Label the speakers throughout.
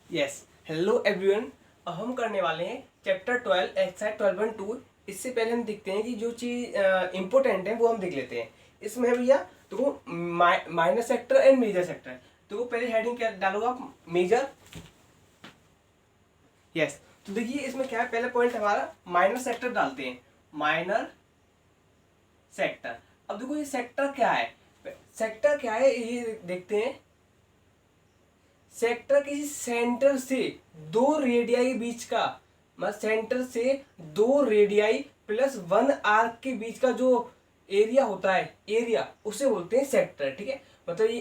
Speaker 1: Yes, hello everyone. अब हम करने वाले हैं चैप्टर 12 एक्सरसाइज 12.2। इससे पहले हम देखते हैं कि जो चीज़ इम्पोर्टेंट है वो हम देख लेते हैं। इसमें है भैया तो minor sector and major sector. तो पहले हेडिंग क्या डालोगे आप? मेजर। यस, तो देखिए इसमें क्या है, पहला पॉइंट हमारा माइनर सेक्टर डालते हैं। Minor sector. अब देखो ये सेक्टर क्या है, सेक्टर क्या है ये देखते हैं। सेक्टर किसी सेंटर से दो रेडियाई के बीच का, मतलब सेंटर से दो रेडियाई प्लस वन आर्क के बीच का जो एरिया होता है, एरिया उसे बोलते हैं सेक्टर। ठीक है, मतलब ये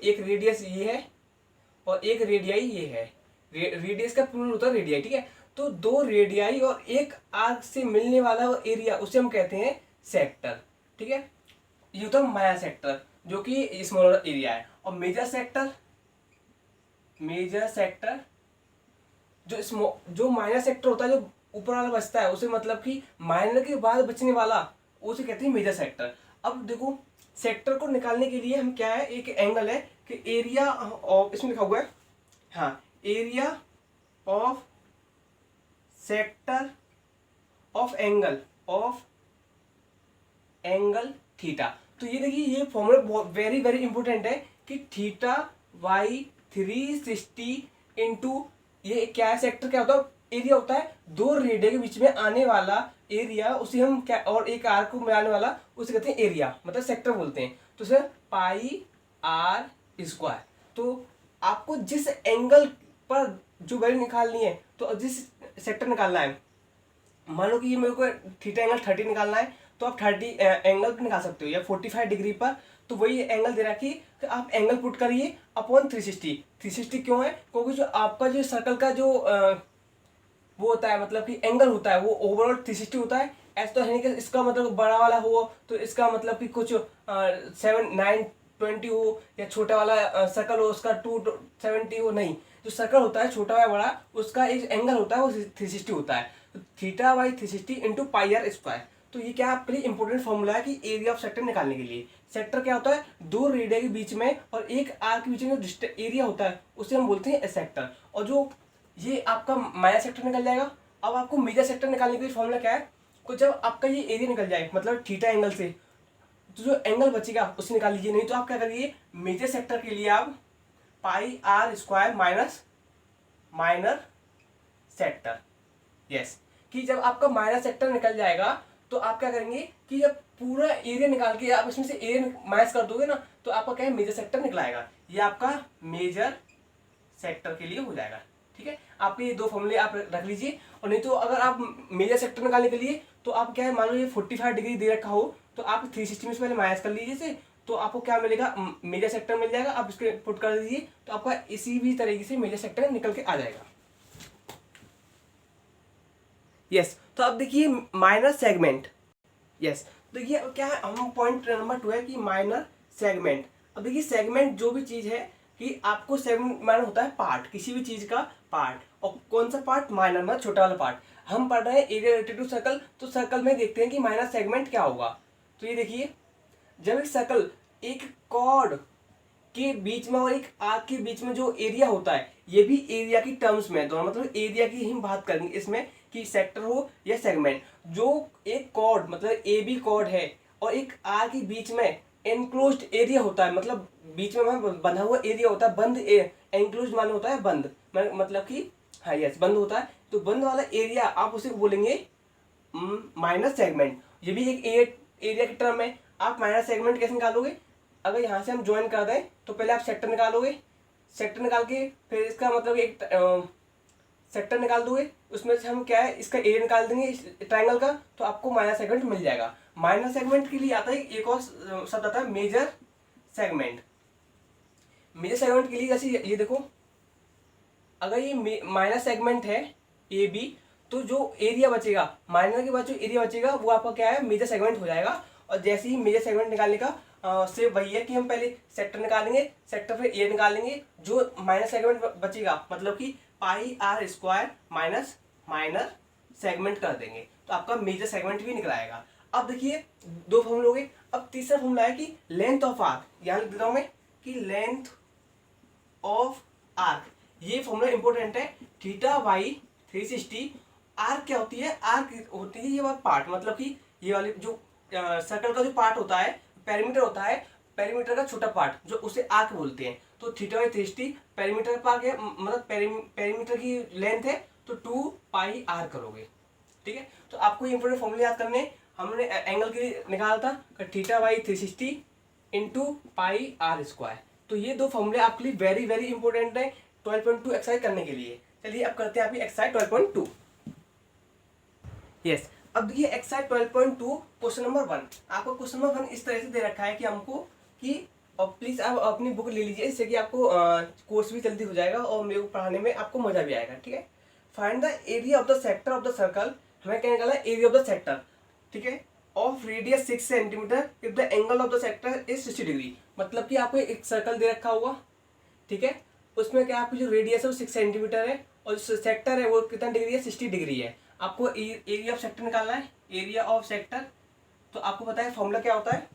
Speaker 1: एक रेडियस ये है और एक रेडियाई ये है। रेडियस का प्लूरल होता है रेडियाई। ठीक है, तो दो रेडियाई और एक आर्क से मिलने वाला वो एरिया उसे हम कहते हैं सेक्टर। ठीक है, ये होता है माया सेक्टर जो कि स्मॉलर एरिया है। और मेजर सेक्टर, मेजर सेक्टर जो माइनर सेक्टर होता है, जो ऊपर वाला बचता है उसे, मतलब कि माइनर के बाद बचने वाला उसे कहते हैं मेजर सेक्टर। अब देखो सेक्टर को निकालने के लिए हम क्या है, एक एंगल है कि एरिया ऑफ, इसमें लिखा हुआ है हाँ, area of sector of angle theta. तो ये देखिए ये फॉर्मूला वेरी वेरी इंपॉर्टेंट है कि थीटा बाई 360 इंटू ये क्या है, सेक्टर क्या होता है, एरिया होता है दो रेडिया के बीच में आने वाला एरिया, उसे हम क्या, और एक आर्क को मिलाने वाला उसे कहते हैं एरिया, मतलब सेक्टर बोलते हैं। तो सर पाई आर स्क्वायर। तो आपको जिस एंगल पर जो वैल्यू निकालनी है, तो जिस सेक्टर निकालना है, मान लो कि ये मेरे को थीटा एंगल 30 निकालना है, तो आप 30 एंगल भी निकाल सकते हो, या 45 डिग्री पर। तो वही एंगल दे रहा है कि आप एंगल पुट करिए अपॉन 360। 360 क्यों है? क्योंकि जो आपका जो सर्कल का जो वो होता है, मतलब कि एंगल होता है, वो ओवरऑल 360 होता है। ऐसा तो है नहीं कि इसका मतलब बड़ा वाला हो तो इसका मतलब कि कुछ 7 9 20 हो, या छोटा वाला सर्कल हो उसका 270 हो, नहीं। जो सर्कल होता है छोटा या बड़ा, उसका एक एंगल होता है वो 360 होता है। तो theta by 360 into pi are square. तो ये क्या आपके लिए इंपॉर्टेंट फॉर्मूला है कि एरिया ऑफ सेक्टर निकालने के लिए। सेक्टर क्या होता है, दो रेडिया के बीच में और एक आर्क के बीच में जो एरिया होता है उसे हम बोलते हैं सेक्टर। और जो ये आपका माइनर सेक्टर निकल जाएगा। अब आपको मेजर सेक्टर निकालने के लिए फॉर्मूला क्या है, कुछ जब आपका ये एरिया निकल जाए, मतलब थीटा एंगल से, तो जो एंगल बचेगा उसे निकाल लीजिए। नहीं तो आप क्या करिए, मेजर सेक्टर के लिए आप pi are square minus minor sector. Yes, कि जब आपका माइनर सेक्टर निकल जाएगा तो आप क्या करेंगे कि जब पूरा एरिया निकाल के आप इसमें से एरिया माइनस कर दोगे ना, तो आपका क्या है, मेजर सेक्टर निकलाएगा। ये आपका मेजर सेक्टर के लिए हो जाएगा। ठीक है, आपके ये दो फॉर्मूले आप रख लीजिए। और नहीं तो अगर आप मेजर सेक्टर निकालने के लिए, तो आप क्या है, मान लो ये 45 डिग्री दे रखा हो, तो आप 360 में से पहले माइनस कर लीजिए से, तो आपको क्या मिलेगा, मेजर सेक्टर मिल जाएगा। आप इसके पुट कर दीजिए तो आपका इसी भी तरीके से मेजर सेक्टर निकल के आ जाएगा। यस, तो अब देखिए माइनर सेगमेंट। यस, देखिए अब क्या है, हम पॉइंट नंबर 2 है कि माइनर सेगमेंट। अब देखिए सेगमेंट जो भी चीज है कि आपको सेगमेंट माइनर होता है पार्ट, किसी भी चीज का पार्ट। और कौन सा पार्ट? माइनर, मतलब छोटा वाला पार्ट। हम पढ़ रहे हैं एरिया रिलेटेड टू सर्कल, तो सर्कल में देखते हैं कि माइनर सेगमेंट क्या होगा। तो ये देखिए, जब एक सर्कल एक कॉर्ड के बीच में और एक आर्क के बीच में जो एरिया होता है, ये भी एरिया की टर्म्स में है, दोनों मतलब एरिया की ही बात करेंगे इसमें कि सेक्टर हो या सेगमेंट। जो एक कॉर्ड मतलब ए बी कॉर्ड है और एक आर के बीच में एनक्लोज्ड एरिया होता है, मतलब बीच में बंधा हुआ एरिया होता है, बंद एनक्लोज्ड माने होता है बंद, मतलब कि हाँ यस बंद होता है। तो बंद वाला एरिया आप उसे बोलेंगे माइनर सेगमेंट। ये भी एक एरिया की टर्म है। आप माइनर सेगमेंट कैसे निकालोगे? अगर यहाँ से हम ज्वाइन कर दें तो पहले आप सेक्टर निकालोगे, सेक्टर निकाल के फिर इसका मतलब एक सेक्टर निकाल दोगे, उसमें से हम क्या है, इसका एरिया निकाल देंगे इस ट्राइंगल का, तो आपको माइनर सेगमेंट मिल जाएगा। माइनर सेगमेंट के लिए आता है एक और शब्द आता है मेजर सेगमेंट। मेजर सेगमेंट के लिए जैसे ये देखो, अगर ये माइनर सेगमेंट है ए बी, तो जो एरिया बचेगा माइनर के बाद, जो एरिया बचेगा वो आपका क्या है, मेजर सेगमेंट हो जाएगा। और जैसे ही मेजर सेगमेंट निकालने का से वही है कि हम पहले सेक्टर निकालेंगे, सेक्टर फिर ए निकालेंगे, जो माइनर सेगमेंट बचेगा मतलब कि pi are square minus minor segment कर देंगे, तो आपका मेजर सेगमेंट भी निकल आएगा। अब देखिए दो फॉर्मूले हो गए। अब तीसरा फॉर्मूला है कि लेंथ ऑफ आर्क, यहाँ लिख देता हूं मैं कि लेंथ ऑफ आर्क। ये फॉर्मूला इंपॉर्टेंट है। थीटा बाई 360, आर क्या होती है, आर होती है ये वाला पार्ट, मतलब कि ये वाली जो सर्कल का जो पार्ट होता है, पेरीमीटर होता है, पेरीमीटर का छोटा पार्ट जो उसे आर्क बोलते हैं। तो थीटा बाई 360 पेरीमीटर का पार्ट है, मतलब पेरीमीटर की लेंथ है, तो 2 पाई आर करोगे। ठीक है, तो आपको ये इंपॉर्टेंट फॉर्मूले याद करने। हमने एंगल के लिए निकाला था theta by 360 into pi are square. तो ये दो फॉर्मूले आपके लिए वेरी वेरी इंपॉर्टेंट है 12.2 एक्सरसाइज करने के लिए। चलिए अब करते हैं आपकी एक्सरसाइज 12.2। यस, अब देखिए एक्सरसाइज 12.2 क्वेश्चन नंबर 1। आपको क्वेश्चन नंबर 1 इस तरह से दे रखा है कि हमको कि, और प्लीज आप अपनी बुक ले लीजिए, इससे कि आपको कोर्स भी जल्दी हो जाएगा और मेरे को पढ़ाने में आपको मजा भी आएगा। ठीक है, find the area of the sector of the circle. हमें क्या निकालना है, एरिया ऑफ द सेक्टर। ठीक है, of radius 6 centimetre if the angle of the sector is 60 degree. मतलब कि आपको एक सर्कल दे रखा होगा, ठीक है, उसमें क्या आपकी जो रेडियस है वो 6 सेंटीमीटर है और जो सेक्टर है वो कितना डिग्री है, 60 डिग्री है। आपको एरिया ऑफ सेक्टर निकालना है, एरिया ऑफ सेक्टर। तो आपको पता है फॉर्मूला क्या होता है,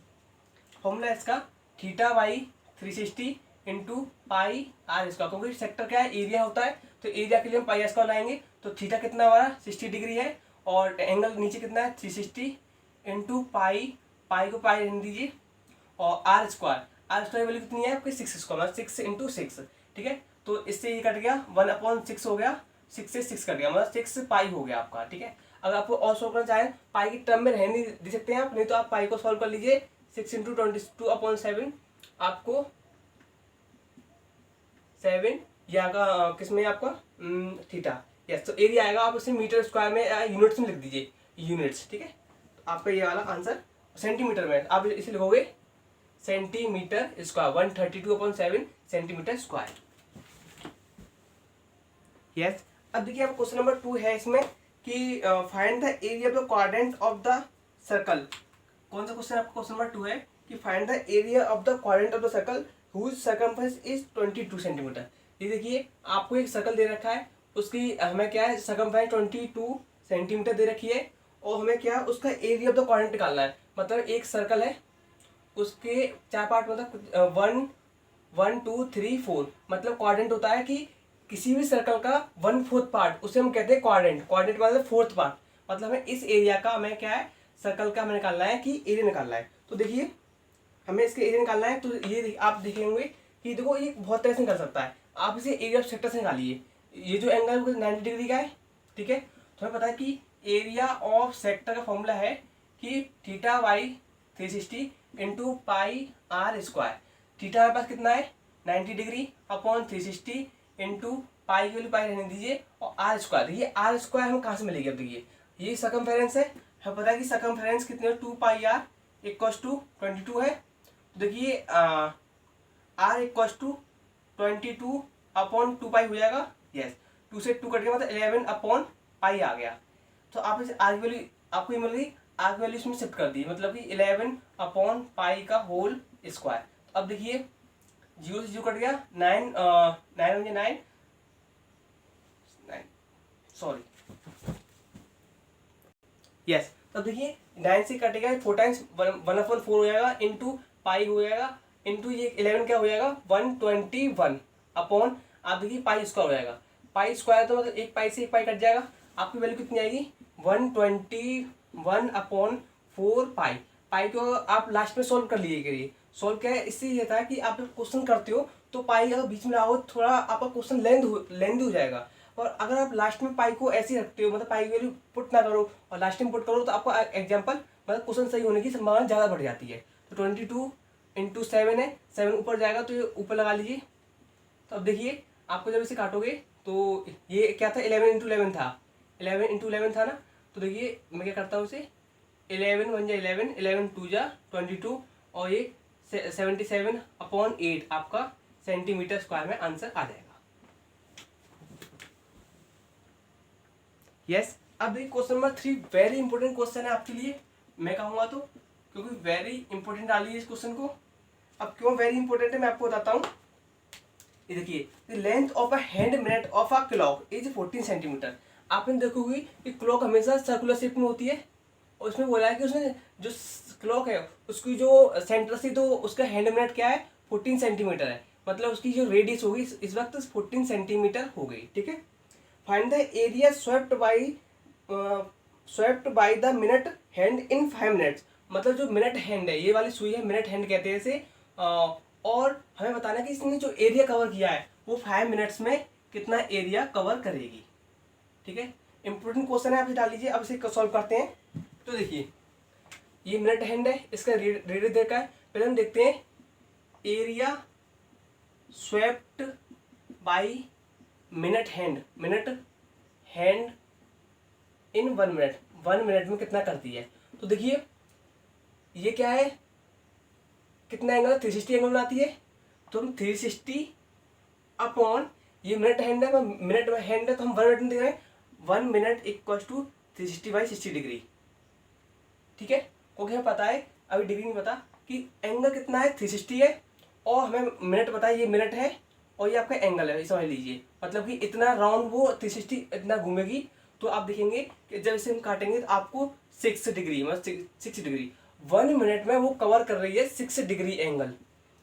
Speaker 1: फॉर्मूला इसका theta by 360 into pi are square. क्योंकि सेक्टर क्या है, एरिया होता है, तो एरिया के लिए हम पाई आर स्क्वायर लाएंगे। तो थीटा कितना हमारा 60 डिग्री है और एंगल नीचे कितना है 360 इंटू पाई, पाई को पाई रहने दीजिए, और आर स्क्वायर वैल्यू कितनी है आपकी 6 स्क्वायर, मतलब 6 इंटू 6। ठीक है, तो इससे ये कट गया 1/6 हो गया, 6 से 6 कट गया, मतलब 6 पाई हो गया आपका। ठीक है, अगर आपको और सॉल्व करना चाहें पाई की टर्म में रहने दे सकते हैं आप, नहीं तो आप पाई को सॉल्व कर लीजिए। 6 इंटू 22/7 आपको 7 या किसमें आपका थीटा। यस, तो एरिया आएगा, आप उसे मीटर स्क्वायर में यूनिट्स में लिख दीजिए, यूनिट्स। ठीक है, तो आपका ये वाला आंसर सेंटीमीटर में आप इसे लिखोगे centimetre square, 132/7 centimetre square. Yes, अब देखिए आप क्वेश्चन नंबर 2 है इसमें कि find the area of the quadrant of the circle. कौन सा क्वेश्चन आपका क्वेश्चन नंबर 2 है कि find the area of the quadrant of the circle whose circumference is 22 centimetre. ये देखिए आपको एक सर्कल दे रखा है, उसकी हमें क्या है सर्कमफरेंस 22 सेंटीमीटर दे रखी है, और हमें क्या है उसका एरिया ऑफ द क्वाड्रेंट निकालना है। मतलब एक सर्कल है, उसके 4 पार्ट, मतलब 1 2 3 4, मतलब क्वाड्रेंट होता है कि किसी भी सर्कल का 1/4 पार्ट उसे हम कहते हैं क्वाड्रेंट। क्वाड्रेंट मतलब 4th पार्ट, मतलब हमें इस एरिया का हमें क्या है सर्कल का हमें निकालना है कि एरिया निकालना है। तो देखिए हमें इसके एरिया निकालना है, तो ये आप देखेंगे कि देखो ये बहुत तरह से निकल सकता है। आप इसे एरिया ऑफ सेक्टर से निकालिए। ये जो एंगल है 90 डिग्री का है। ठीक है, तो हमें पता है कि एरिया ऑफ सेक्टर का फॉर्मूला है कि theta by 360 into pi are square. Theta हमारे पास कितना है 90 डिग्री अपॉन 360 इंटू पाई की वैल्यू पाई रहने दीजिए, और आर स्क्वायर। ये आर स्क्वायर हम कहाँ से मिलेगी, अब देखिए ये सर्कमफेरेंस है, हमें पता है कि सर्कमफेरेंस कितने है 2 पाई आर इक्वल्स टू 22 है। तो देखिए आर इक्वल्स टू 22 अपॉन 2 पाई हो जाएगा। यस, 2 से 2 कट गया, मतलब 11 अपॉन पाई आ गया। तो आप इसे आर की वैल्यू आपको ये मिल गई, आर की वैल्यू इसमें शिफ्ट कर दी, मतलब कि 11 अपॉन पाई का होल स्क्वायर। तो अब देखिए 0 से 0 कट गया, 9 9 9 सॉरी, यस। तब देखिए 9 से कटेगा 4 टाइम्स 1/4 हो जाएगा, इंटू पाई हो जाएगा, इंटू ये 11 क्या हो जाएगा 121 अपॉन, आप देखिए पाई स्क्वायर हो जाएगा। पाई स्क्वायर तो मतलब एक पाई से एक पाई कट जाएगा, आपकी वैल्यू कितनी आएगी 121 अपॉन 4 पाई। पाई को आप लास्ट में सोल्व कर लीजिए करिए। सोल्व क्या है, इससे ये था कि आप क्वेश्चन करते हो तो पाई अगर बीच में आओ थोड़ा आपका क्वेश्चन लेंथ हो जाएगा, और अगर आप लास्ट में पाई को ऐसे रखते हो, मतलब पाई की वैल्यू पुट ना करो और लास्ट में पुट करो, तो आपका एग्जाम्पल मतलब क्वेश्चन सही होने की संभावना ज़्यादा बढ़ जाती है। तो 22 इंटू 7 है, 7 ऊपर जाएगा तो ये ऊपर लगा लीजिए। तो अब देखिए आपको जब इसे काटोगे तो ये क्या था 11 इंटू 11 था, 11 इंटू 11 था ना। तो देखिए मैं क्या करता हूँ इसे 11 1 जा 11, 11 2 जा 22, और ये 77 अपॉन 8 आपका सेंटीमीटर स्क्वायर में आंसर आ जाएगा। यस, अब देखिए question number 3 very important question है आपके लिए, मैं कहूँगा तो, क्योंकि वेरी इंपॉर्टेंट डालिए इस क्वेश्चन को। अब क्यों वेरी इंपॉर्टेंट है मैं आपको बताता हूँ। ये देखिए the length of a hand minute of a clock is 14 centimetre. आपने देखोगे कि क्लॉक हमेशा सर्कुलर शेप में होती है, और उसमें बोला है कि उसने जो क्लॉक है उसकी जो सेंटर से तो उसका हैंड मिनट क्या है 14 सेंटीमीटर है। मतलब उसकी जो रेडियस होगी इस वक्त 14 सेंटीमीटर हो गई, ठीक है। Find the area swept by the minute hand in 5 minutes. मतलब जो मिनट हैंड है, ये वाली सुई है मिनट हैंड कहते हैं इसे। और हमें बताना कि इसने जो एरिया कवर किया है वो 5 मिनट्स में कितना एरिया कवर करेगी, ठीक है। इंपॉर्टेंट क्वेश्चन है, आप इसे डाल लीजिए। अब इसे सॉल्व करते हैं। तो देखिए ये मिनट हैंड है, इसका रेडियस देखा है। पहले हम देखते हैं area swept by minute hand in 1 minute, 1 minute में कितना करती है। तो देखिए ये क्या है, कितना एंगल है, 360 एंगल बनाती है। तो हम 360 अपॉन ये मिनट हैंड है, मिनट हैंड है तो हम 1 मिनट में देख रहे हैं। 1 minute equal to 360 by 60 degree, ठीक है। क्योंकि हमें पता है, अभी डिग्री नहीं पता, कि एंगल कितना है 360 है, और हमें मिनट पता है, ये मिनट है और ये आपका एंगल है, समझ लीजिए। मतलब कि इतना राउंड वो 360 इतना घूमेगी। तो आप देखेंगे कि जब इसे हम काटेंगे तो आपको 6 डिग्री, मतलब 6 डिग्री 1 मिनट में वो कवर कर रही है 6 डिग्री एंगल।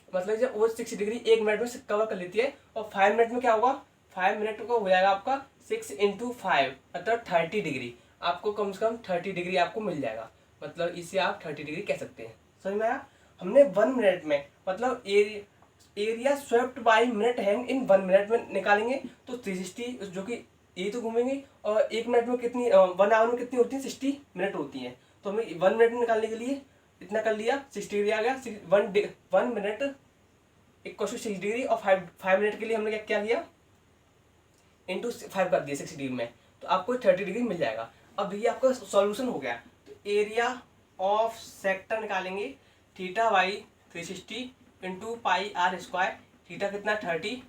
Speaker 1: मतलब जब वो 6 डिग्री 1 मिनट में कवर कर लेती है, और 5 मिनट में क्या होगा, 5 मिनट का हो जाएगा आपका 6 इंटू 5 मतलब 30 डिग्री। आपको कम से कम 30 डिग्री आपको मिल जाएगा। मतलब इसे आप 30 डिग्री कह सकते हैं, समझ में आया। हमने 1 मिनट में मतलब area swept by minute hand in 1 minute में निकालेंगे तो 360, जो कि ये तो घूमेंगे, और 1 मिनट में कितनी 1 आवर में कितनी होती है, 60 मिनट होती हैं। तो हमें 1 मिनट में निकालने के लिए इतना कर लिया, 60 डिग्री आ गया। 1 मिनट इक्वल टू 6 डिग्री, और 5 मिनट के लिए हमने क्या किया, इंटू 5 कर दिया 60 डिग्री में, तो आपको 30 डिग्री मिल जाएगा। अब ये आपका सॉल्यूशन हो गया। तो एरिया ऑफ सेक्टर निकालेंगे, theta by 360 into pi are square. Theta कितना 30,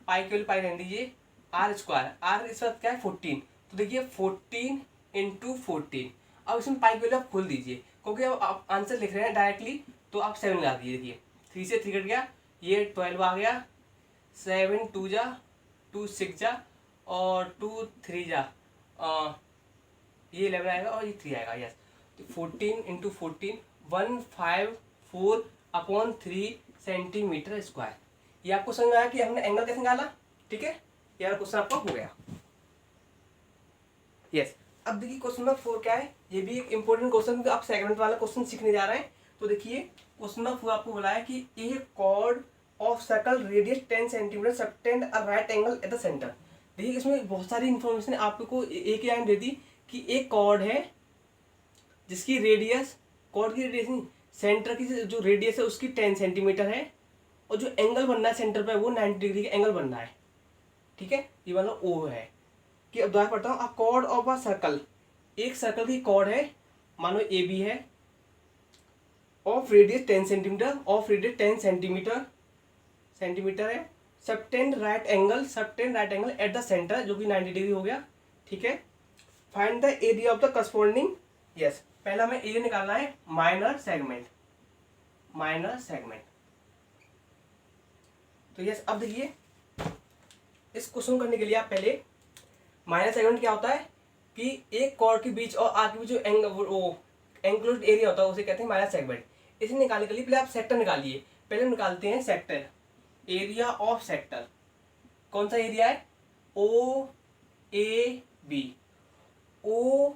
Speaker 1: पाई के लिए पाई रहने दीजिए, आर स्क्वायर, आर इस वक्त क्या है 14। तो देखिए 14 इंटू 14। अब इसमें पाई के लिए आप खोल दीजिए, क्योंकि अब आप आंसर लिख रहे हैं डायरेक्टली, तो आप 7 लगा दीजिए। देखिए 3 से 3 कट गया, ये 12 आ गया, 7 2 जा 2 6 जा, और 2 3 जा ये 11 आएगा, और ये 3 आएगा, यस। तो 14 इंटू 14 154 अपॉन 3 सेंटीमीटर स्क्वायर। ये आपको समझ में आया कि हमने एंगल कैसे निकाला, ठीक है। यार क्वेश्चन आपका हो गया, यस। अब देखिए क्वेश्चन नंबर 4 क्या है, ये भी एक इंपॉर्टेंट क्वेश्चन, आप सेगमेंट वाला क्वेश्चन सीखने जा रहे हैं। तो देखिए क्वेश्चन नंबर 4 आपको बोला है कि a chord of circle radius 10 centimetre subtend a right angle at the centre. देखिए इसमें बहुत सारी इंफॉर्मेशन आपको एक लाइन दे दी कि एक कॉर्ड है जिसकी रेडियस, कॉर्ड की रेडियस सेंटर की जो रेडियस है उसकी 10 सेंटीमीटर है, और जो एंगल बनना है सेंटर पे वो 90 डिग्री का एंगल बनना है, ठीक है। ये वाला ओ है। कि अब दोबारा पढ़ता हूँ, a chord of a circle, एक सर्कल की कॉर्ड है, मानो ए बी है, of radius 10 centimetre, of radius 10 centimetre है, subtend right angle at the centre, जो कि 90 डिग्री हो गया, ठीक है। Find the area of the corresponding, yes. पहला हमें एरिया निकालना है माइनर सेगमेंट, तो यस। अब देखिए इस क्वेश्चन करने के लिए आप पहले, माइनर सेगमेंट क्या होता है कि एक कॉर्ड के बीच और आर के बीच जो एंक्लोज्ड एरिया होता है उसे कहते हैं माइनर सेगमेंट। इसे निकालने के लिए पहले आप सेक्टर निकालिए। पहले निकालते हैं सेक्टर, एरिया ऑफ सेक्टर। कौन सा एरिया है, ओ ए बी, ओ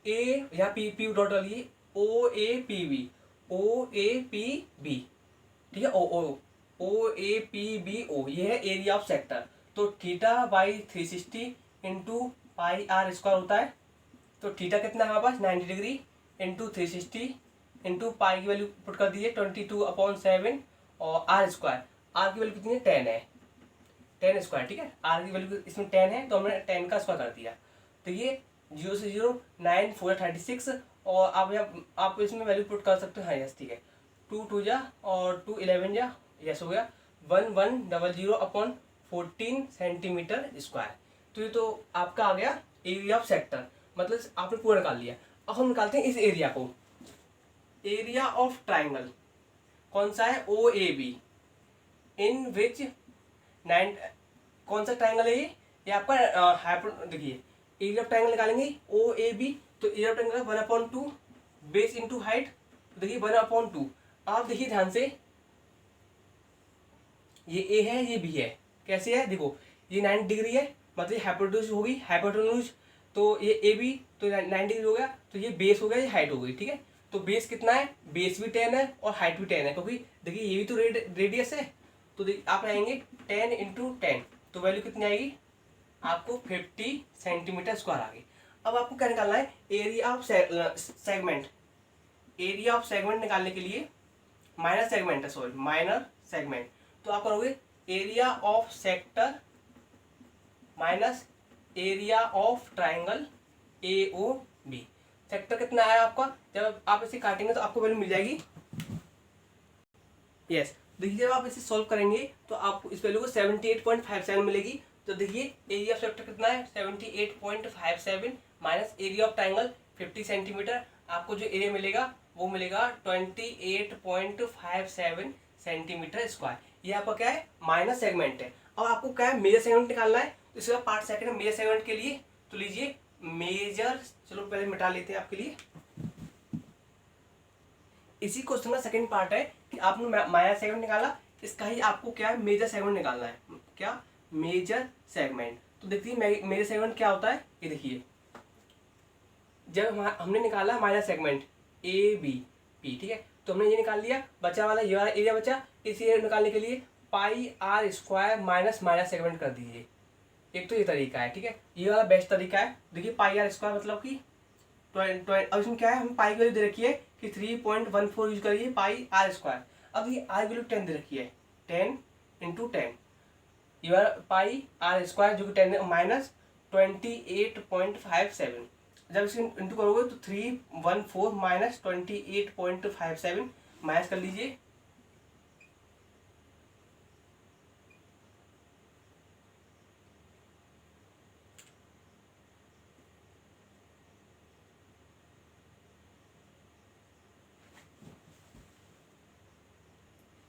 Speaker 1: ए, यहाँ पी पी डॉट डालिए, O A P B, O A P B, ठीक है। O A P B O, ये है एरिया ऑफ सेक्टर। तो theta by 360 into pi are square होता है। तो थीटा कितना है हमारे पास 90 डिग्री, इंटू 360 इंटू पाई की वैल्यू पुट कर दीजिए 22/7, और आर स्क्वायर, आर की वैल्यू कितनी है 10 है, 10 स्क्वायर, ठीक है। आर की वैल्यू इसमें 10 है तो हमने 10 का स्क्वायर कर दिया। तो ये 0 से 0 9 4 36, और आप इसमें वैल्यू पुट कर सकते हो, हाँ यस, ठीक है। 2 2 जा और 2 11 जा, यस हो गया। 1100/14 सेंटीमीटर स्क्वायर। तो ये तो आपका आ गया एरिया ऑफ सेक्टर, मतलब आपने पूरा निकाल लिया। अब हम निकालते हैं इस एरिया को, एरिया ऑफ ट्राइंगल। कौन सा है, ओ ए बी, इन विच 9, कौन सा ट्राइंगल है ये आपका देखिए एरिया ऑफ ट्राइंगल निकालेंगे ओ ए बी। तो area of triangle 1/2 base into height. देखिए 1/2। आप देखिए ध्यान से, ये ए है, ये बी है। कैसे है देखो, ये 90 डिग्री है, मतलब ये हाइपोटेन्यूज होगी, हाइपोटेन्यूज तो ये ए बी तो 90 डिग्री हो गया, तो ये बेस हो गया, ये हाइट हो गई, ठीक है। तो बेस कितना है, बेस भी 10 है और हाइट भी 10 है, क्योंकि देखिए ये भी तो रेडियस है। तो आप आएंगे 10 इंटू 10, तो वैल्यू कितनी आएगी आपको 50 सेंटीमीटर स्क्वायर आ गई। अब आपको क्या निकालना है, area of segment. Area of segment निकालने के लिए माइनर सेगमेंट है, सॉरी माइनर सेगमेंट, तो आप करोगे area of sector minus area of triangle A O B. Sector कितना आया आपका, जब आप इसे काटेंगे तो आपको वैल्यू मिल जाएगी। यस, देखिए जब आप इसे सॉल्व करेंगे तो आपको इस वैल्यू को 78.57 मिलेगी। तो देखिए एरिया ऑफ सेक्टर कितना है 78.57 minus area of triangle 50 centimetre, आपको जो एरिया मिलेगा वो मिलेगा 28.57 सेंटीमीटर स्क्वायर। ये आपका क्या है, माइनस सेगमेंट है। अब आपको क्या है, मेजर सेगमेंट निकालना है, तो इसका पार्ट सेकंड है मेजर सेगमेंट के लिए। तो लीजिए मेजर, चलो पहले मिटा लेते हैं आपके लिए। इसी क्वेश्चन का सेकंड पार्ट है कि आपने माइनर सेगमेंट निकाला, इसका ही आपको क्या है मेजर सेगमेंट निकालना है। क्या, मेजर सेगमेंट। तो देखिए मेजर सेगमेंट क्या होता है, ये देखिए जब हमने निकाला minor segment A B P, ठीक है, तो हमने ये निकाल लिया, बचा वाला ये वाला एरिया बचा। इस एरिया निकालने के लिए pi are square minus minor segment कर दीजिए। एक तो ये तरीका है, ठीक है, ये वाला बेस्ट तरीका है। देखिए पाई आर स्क्वायर मतलब कि अब इसमें क्या है, हम पाई की वैल्यू दे रखी है कि 3.14 यूज करिए पाई आर स्क्वायर। अब ये आर वैल्यू 10 दे रखी है, 10 इंटू 10, ये वाला पाई आर स्क्वायर जो कि 10 माइनस 28.57। जब इसे इंटू करोगे तो 314 माइनस 28.57 माइनस कर लीजिए।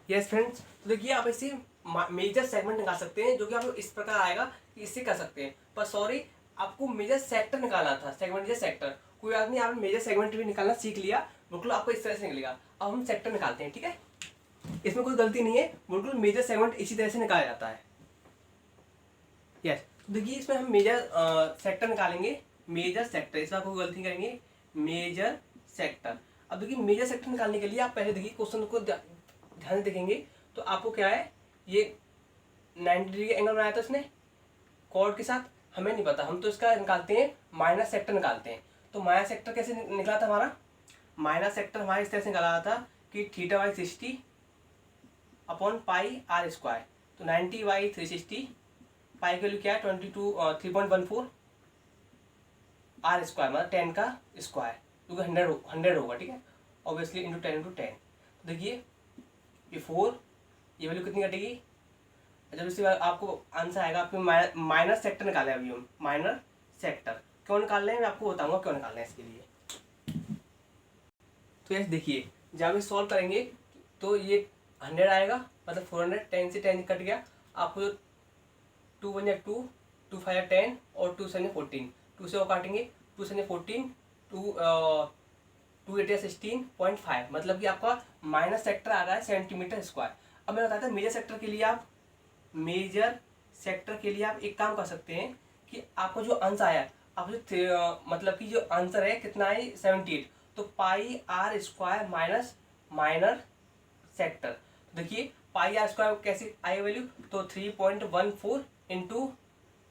Speaker 1: यस फ्रेंड्स, तो देखिए आप इसे मेजर सेगमेंट निकाल सकते हैं, जो कि आपको इस प्रकार आएगा कि इससे कर सकते हैं। पर सॉरी, आपको मेजर सेक्टर निकालना था, सेगमेंट मेजर सेक्टर। कोई बात नहीं, आपने मेजर सेगमेंट भी निकालना सीख लिया, बिल्कुल आपको इस तरह से निकलेगा। अब हम सेक्टर निकालते हैं, ठीक है, इसमें कोई गलती नहीं है, बिल्कुल मेजर सेगमेंट इसी तरह से निकाला जाता है। यस, तो देखिए इसमें हम मेजर सेक्टर निकालेंगे, मेजर सेक्टर, इसमें कोई गलती नहीं करेंगे, मेजर सेक्टर। अब देखिए मेजर सेक्टर निकालने के लिए आप पहले देखिए क्वेश्चन को ध्यान से देखेंगे, तो आपको क्या है, ये 90 डिग्री एंगल बनाया था उसने कॉर्ड के साथ, हमें नहीं पता, हम तो इसका निकालते हैं माइनस सेक्टर निकालते हैं। तो माइनस सेक्टर कैसे निकला था हमारा, माइनस सेक्टर हमारे इस तरह से निकाला था कि theta by 60 upon pi are square. तो 90 बाई 360, पाई की वैल्यू क्या है 3.14 आर स्क्वायर मतलब 10 का स्क्वायर, क्योंकि 100 होगा, ठीक है, ऑब्वियसली इंटू 10 इंटू 10। तो देखिए ये 4, ये वैल्यू कितनी कटेगी, जब इसके बाद आपको आंसर आएगा, आपको माइनर सेक्टर निकाले अभी हम, माइनर सेक्टर क्यों निकाल रहे हैं मैं आपको बताऊंगा क्यों निकाल रहे हैं इसके लिए। तो यस देखिए जब इसे सॉल्व करेंगे तो ये 100 आएगा, मतलब 400, 10 से 10 कट गया, आपको 2 1 2, 2 5 10 और 2 7 14, 2 से वो काटेंगे, 2 7 14, 2 8 16.5, मतलब कि आपका माइनस सेक्टर आ रहा है सेंटीमीटर स्क्वायर। अब मैं बताता हूँ मेजर सेक्टर के लिए, आप मेजर सेक्टर के लिए आप एक काम कर सकते हैं कि आपको जो आंसर आया, आप जो मतलब कि जो आंसर है कितना है 78, तो pi are square minus minor sector. देखिए पाई आर स्क्वायर कैसे आई वैल्यू, तो 3.14 इंटू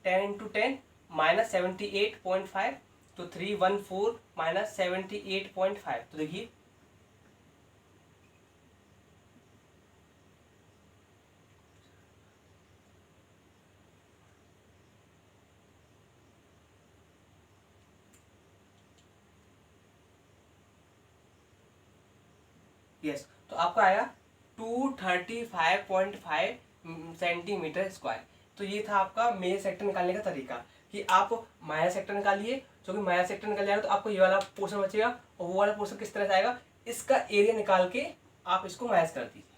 Speaker 1: 10 इंटू 10 माइनस 78.5, तो 314 माइनस 78.5। तो देखिए यस, तो आपका आया 235.5 सेंटीमीटर स्क्वायर। तो ये था आपका मेजर सेक्टर निकालने का तरीका, कि आप माइनर सेक्टर निकालिए, क्योंकि माइनर सेक्टर निकल जाएगा तो आपको ये वाला पोर्शन बचेगा, और वो वाला पोर्शन किस तरह से आएगा, इसका एरिया निकाल के आप इसको माइनस कर दीजिए।